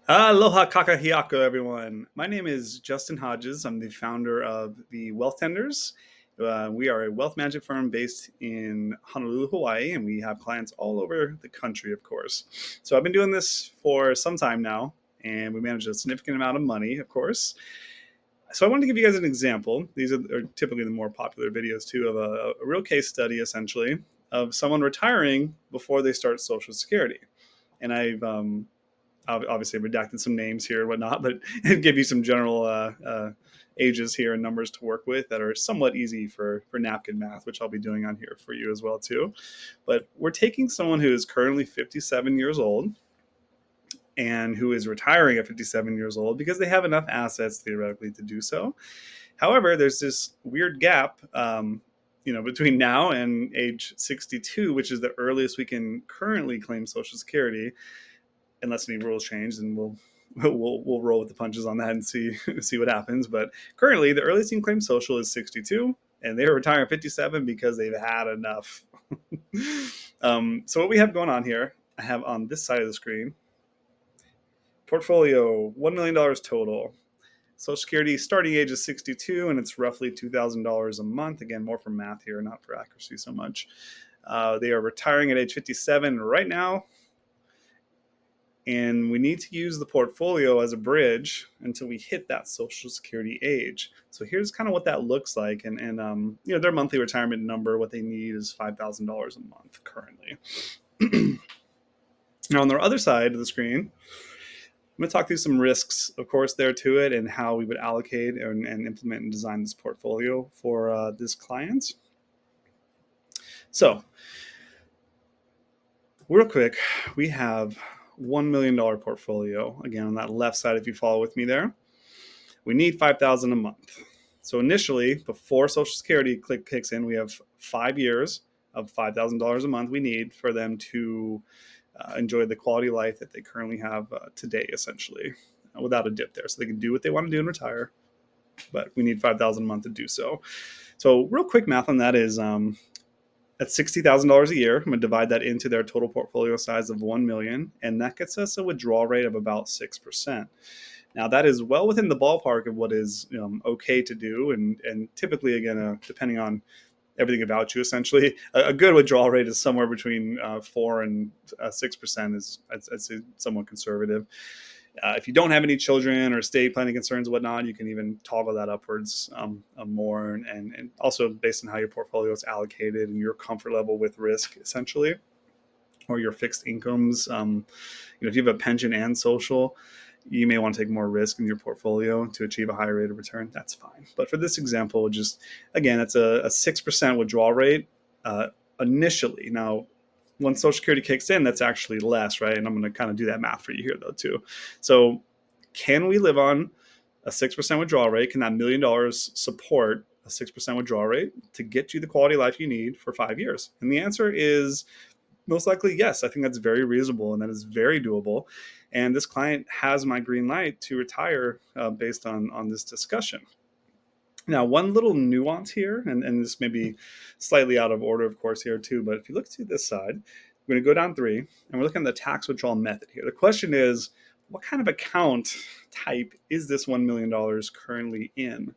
Aloha kakahiako, everyone. My name is Justin Hodges. I'm the founder of the Wealth Tenders. We are a wealth management firm based in Honolulu, Hawaii, and we have clients all over the country, of course. So I've been doing this for some time now, and we manage a significant amount of money, of course. So I wanted to give you guys an example. These are typically the more popular videos, too, of a real case study, essentially, of someone retiring before they start Social Security. And I've obviously redacted some names here and whatnot, but give you some general ages here and numbers to work with that are somewhat easy for napkin math, which I'll be doing on here for you as well too. But we're taking someone who is currently 57 years old and who is retiring at 57 years old because they have enough assets theoretically to do so. However, there's this weird gap between now and age 62, which is the earliest we can currently claim Social Security, unless any rules change, and we'll roll with the punches on that and see what happens. But currently, the earliest you can claim social is 62, and they are retiring at 57 because they've had enough. So what we have going on here, I have on this side of the screen, portfolio $1 million total. Social Security starting age is 62, and it's roughly $2,000 a month. Again, more for math here, not for accuracy so much. They are retiring at age 57 right now, and we need to use the portfolio as a bridge until we hit that Social Security age. So here's kind of what that looks like, and their monthly retirement number, what they need is $5,000 a month currently. Now on the other side of the screen, I'm going to talk through some risks, of course, there to it, and how we would allocate and implement and design this portfolio for this client. So, real quick, we have $1 million portfolio. Again, on that left side, if you follow with me there, we need $5,000 a month. So initially, before Social Security kicks in, we have 5 years of $5,000 a month we need for them to enjoy the quality of life that they currently have today, essentially, without a dip there. So they can do what they want to do and retire, but we need $5,000 a month to do so. So real quick math on that is that's $60,000 a year. I'm going to divide that into their total portfolio size of $1 million, and that gets us a withdrawal rate of about 6%. Now that is well within the ballpark of what is okay to do, and typically, again, depending on everything about you, essentially, a good withdrawal rate is somewhere between 4 and 6%. Is I'd say somewhat conservative. If you don't have any children or estate planning concerns and whatnot, you can even toggle that upwards more, and also based on how your portfolio is allocated and your comfort level with risk, essentially, or your fixed incomes. If you have a pension and social, you may want to take more risk in your portfolio to achieve a higher rate of return. That's fine. But for this example, just again, it's a 6% withdrawal rate initially. Now, once Social Security kicks in, that's actually less, right? And I'm going to kind of do that math for you here, though, too. So, can we live on a 6% withdrawal rate? Can that $1 million support a 6% withdrawal rate to get you the quality of life you need for 5 years? And the answer is most likely yes. I think that's very reasonable and that is very doable. And this client has my green light to retire based on this discussion. Now, one little nuance here, and this may be slightly out of order, of course, here too, but if you look to this side, we're going to go down 3, and we're looking at the tax withdrawal method here. The question is, what kind of account type is this $1 million currently in?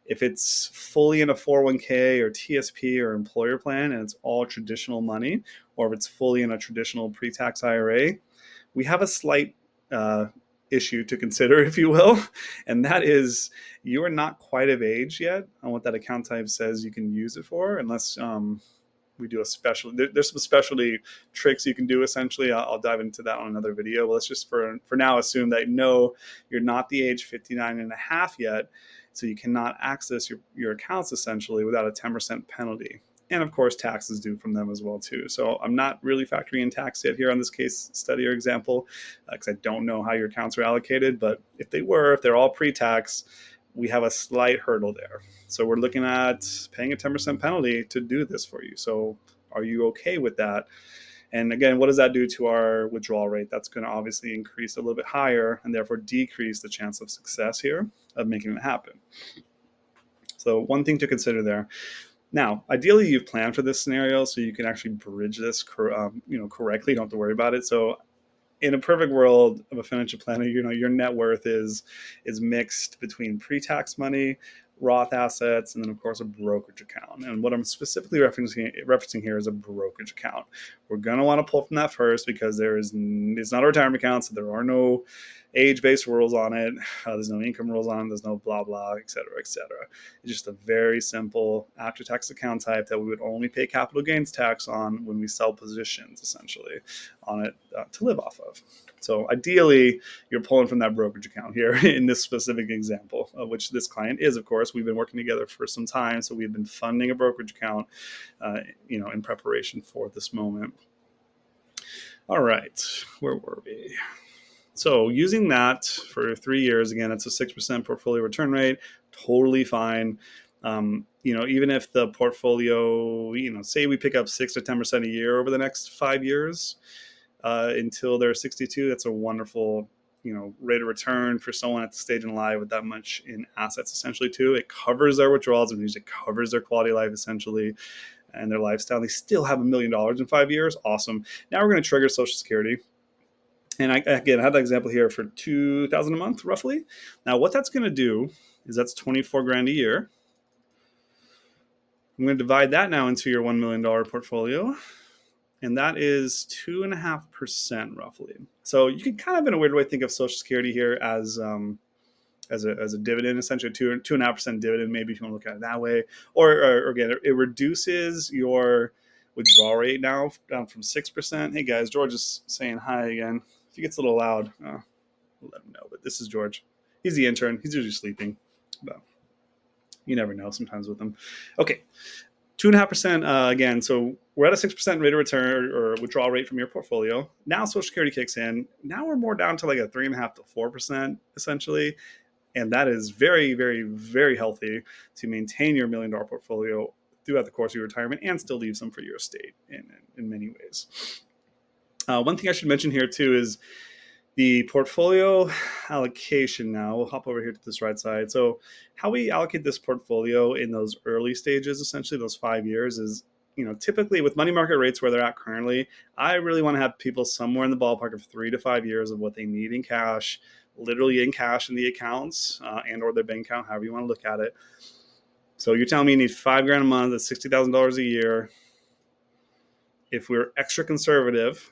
If it's fully in a 401k or TSP or employer plan and it's all traditional money, or if it's fully in a traditional pre-tax IRA, we have a slight issue to consider, if you will, and that is you are not quite of age yet on what that account type says you can use it for, unless we do a special. There's some specialty tricks you can do. Essentially, I'll dive into that on another video. But let's just for now assume that no, you're not the age 59 and a half yet, so you cannot access your accounts essentially without a 10% penalty. And of course, taxes due from them as well too. So I'm not really factoring in tax yet here on this case study or example, because I don't know how your accounts are allocated. But if they're all pre-tax, we have a slight hurdle there. So we're looking at paying a 10% penalty to do this for you. So are you okay with that? And again, what does that do to our withdrawal rate? That's going to obviously increase a little bit higher and therefore decrease the chance of success here of making it happen. So one thing to consider there. Now, ideally, you've planned for this scenario so you can actually bridge this correctly. You don't have to worry about it. So in a perfect world of a financial planner, your net worth is mixed between pre-tax money, Roth assets, and then of course a brokerage account. And what I'm specifically referencing here is a brokerage account. We're going to want to pull from that first because it's not a retirement account, so there are no age-based rules on it. There's no income rules on it. There's no blah blah, et cetera, et cetera. It's just a very simple after-tax account type that we would only pay capital gains tax on when we sell positions, essentially, on it to live off of. So ideally, you're pulling from that brokerage account here in this specific example, which this client is, of course. We've been working together for some time, so we've been funding a brokerage account, in preparation for this moment. All right, where were we? So using that for 3 years, again, it's a 6% portfolio return rate, totally fine. Even if the portfolio, say we pick up 6 to 10% a year over the next 5 years until they're 62, that's a wonderful, rate of return for someone at the stage in life with that much in assets, essentially, too. It covers their withdrawals, and it covers their quality of life, essentially, and their lifestyle. They still have $1 million in 5 years. Awesome. Now we're going to trigger Social Security. And I had that example here for $2,000 a month, roughly. Now, what that's going to do is that's $24,000 a year. I'm going to divide that now into your $1 million portfolio, and that is 2.5% roughly. So you can kind of, in a weird way, think of Social Security here as a dividend, essentially 2.5% dividend, maybe if you want to look at it that way. Or again, it reduces your withdrawal rate now down from 6%. Hey guys, George is saying hi again. If he gets a little loud, we'll let him know. But this is George. He's the intern. He's usually sleeping. But you never know sometimes with him. Okay, 2.5% again. So we're at a 6% rate of return or withdrawal rate from your portfolio. Now Social Security kicks in. Now we're more down to like a 3.5% to 4% essentially. And that is very, very, very healthy to maintain your $1 million portfolio throughout the course of your retirement and still leave some for your estate in many ways. One thing I should mention here too is the portfolio allocation. Now we'll hop over here to this right side. So how we allocate this portfolio in those early stages, essentially those 5 years, is typically with money market rates where they're at currently, I really want to have people somewhere in the ballpark of 3 to 5 years of what they need in cash, literally in cash in the accounts and or their bank account, however you want to look at it. So you're telling me you need $5,000 a month, that's $60,000 a year. If we're extra conservative,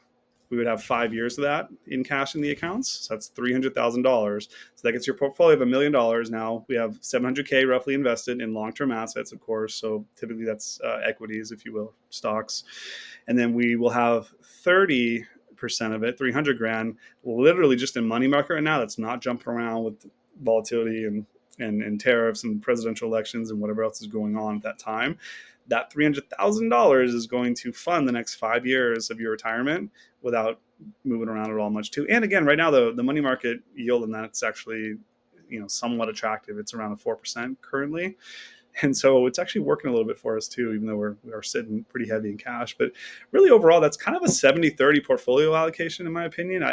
we would have 5 years of that in cash in the accounts. So that's $300,000. So that gets your portfolio of $1 million. Now we have $700K roughly invested in long-term assets, of course. So typically that's equities, if you will, stocks. And then we will have 30% of it, $300,000, literally just in money market right now. That's not jumping around with volatility and tariffs and presidential elections and whatever else is going on at that time. That $300,000 is going to fund the next 5 years of your retirement without moving around at all much too. And again, right now the money market yield on that's actually somewhat attractive. It's around a 4% currently. And so it's actually working a little bit for us too, even though we are sitting pretty heavy in cash. But really overall, that's kind of a 70-30 portfolio allocation, in my opinion.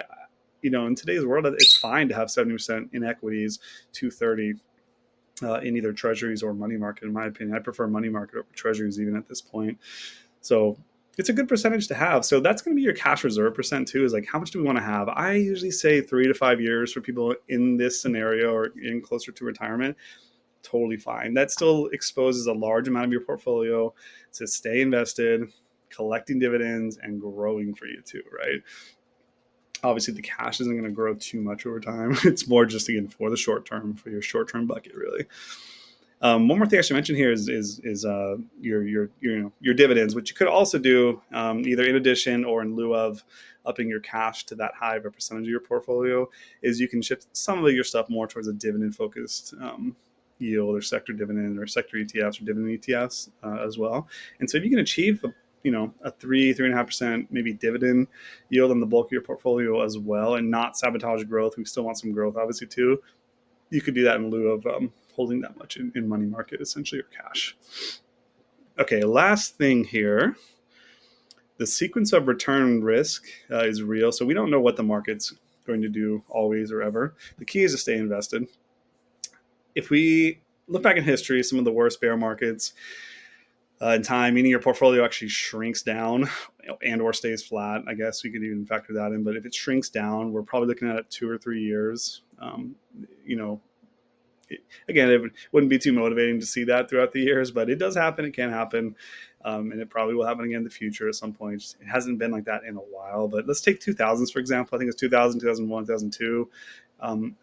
In today's world, it's fine to have 70% in equities, 230 in either treasuries or money market, in my opinion. I prefer money market over treasuries even at this point. So it's a good percentage to have. So that's going to be your cash reserve percent too, is like, how much do we want to have? I usually say 3 to 5 years for people in this scenario or in closer to retirement. Totally fine. That still exposes a large amount of your portfolio to stay invested, collecting dividends, and growing for you too, right? Obviously, the cash isn't going to grow too much over time. It's more just, again, for the short term, for your short term bucket, really. One more thing I should mention here is your dividends, which you could also do either in addition or in lieu of upping your cash to that high of a percentage of your portfolio. Is you can shift some of your stuff more towards a dividend focused yield or sector dividend or sector ETFs or dividend ETFs as well. And so if you can achieve a 3.5% maybe dividend yield on the bulk of your portfolio as well, and not sabotage growth. We still want some growth, obviously, too. You could do that in lieu of holding that much in money market, essentially, or cash. Okay, last thing here. The sequence of return risk is real. So we don't know what the market's going to do always or ever. The key is to stay invested. If we look back in history, some of the worst bear markets in time, meaning your portfolio actually shrinks down and or stays flat. I guess we could even factor that in. But if it shrinks down, we're probably looking at it 2 or 3 years. You know, again, it wouldn't be too motivating to see that throughout the years, but it does happen. It can happen. And it probably will happen again in the future at some point. It hasn't been like that in a while, but let's take 2000s, for example. I think it's 2000, 2001, 2002.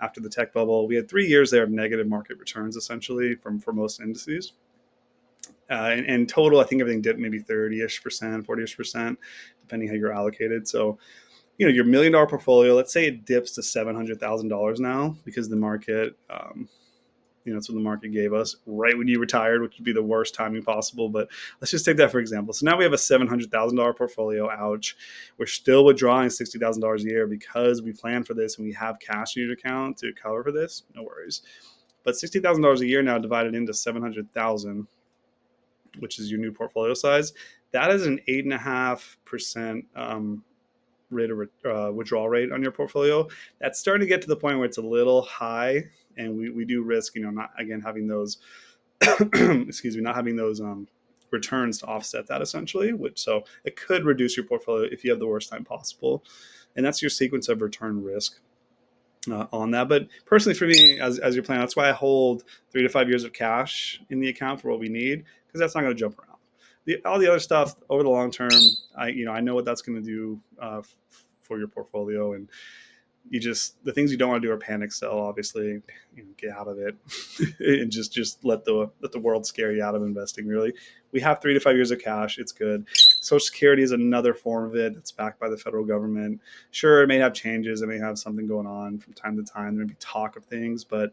After the tech bubble, we had 3 years there of negative market returns, essentially, for most indices. In total, I think everything dipped maybe 30-ish%, 40-ish%, depending how you're allocated. So, your $1 million portfolio, let's say it dips to $700,000 now because the market, that's what the market gave us right when you retired, which would be the worst timing possible. But let's just take that for example. So now we have a $700,000 portfolio. Ouch. We're still withdrawing $60,000 a year because we plan for this and we have cash in your account to cover for this. No worries. But $60,000 a year now divided into 700,000, which is your new portfolio size. That is an 8.5% rate of withdrawal rate on your portfolio. That's starting to get to the point where it's a little high, and we do risk, not again having those, excuse me, not having those returns to offset that essentially. So it could reduce your portfolio if you have the worst time possible, and that's your sequence of return risk. On that. But personally, for me, as your plan, that's why I hold 3 to 5 years of cash in the account for what we need, because that's not going to jump around. All the other stuff over the long term, I know what that's going to do for your portfolio, and the things you don't want to do are panic sell. Obviously, get out of it and just let the world scare you out of investing. Really, we have 3 to 5 years of cash. It's good. Social Security is another form of it that's backed by the federal government. Sure, it may have changes. It may have something going on from time to time. There may be talk of things, but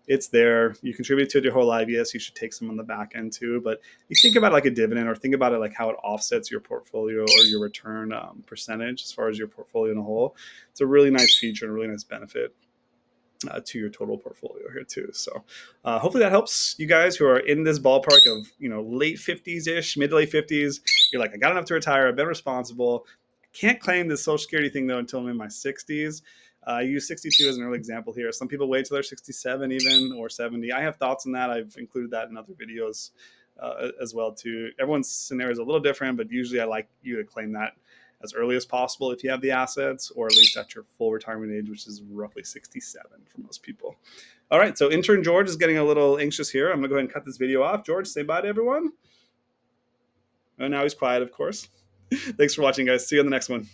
it's there. You contribute to it your whole life. Yes, you should take some on the back end too. But you think about it like a dividend, or think about it like how it offsets your portfolio or your return percentage as far as your portfolio in a whole. It's a really nice feature and a really nice benefit to your total portfolio here too. So hopefully that helps you guys who are in this ballpark of late 50s ish, mid to late 50s. You're like, I got enough to retire. I've been responsible. I can't claim this Social Security thing though until I'm in my 60s. I use 62 as an early example here. Some people wait till they're 67 even, or 70. I have thoughts on that. I've included that in other videos as well too. Everyone's scenario is a little different, but usually I like you to claim that as early as possible if you have the assets, or at least at your full retirement age, which is roughly 67 for most people. All right, so intern George is getting a little anxious here. I'm going to go ahead and cut this video off. George, say bye to everyone. Oh, now he's quiet, of course. Thanks for watching, guys. See you on the next one.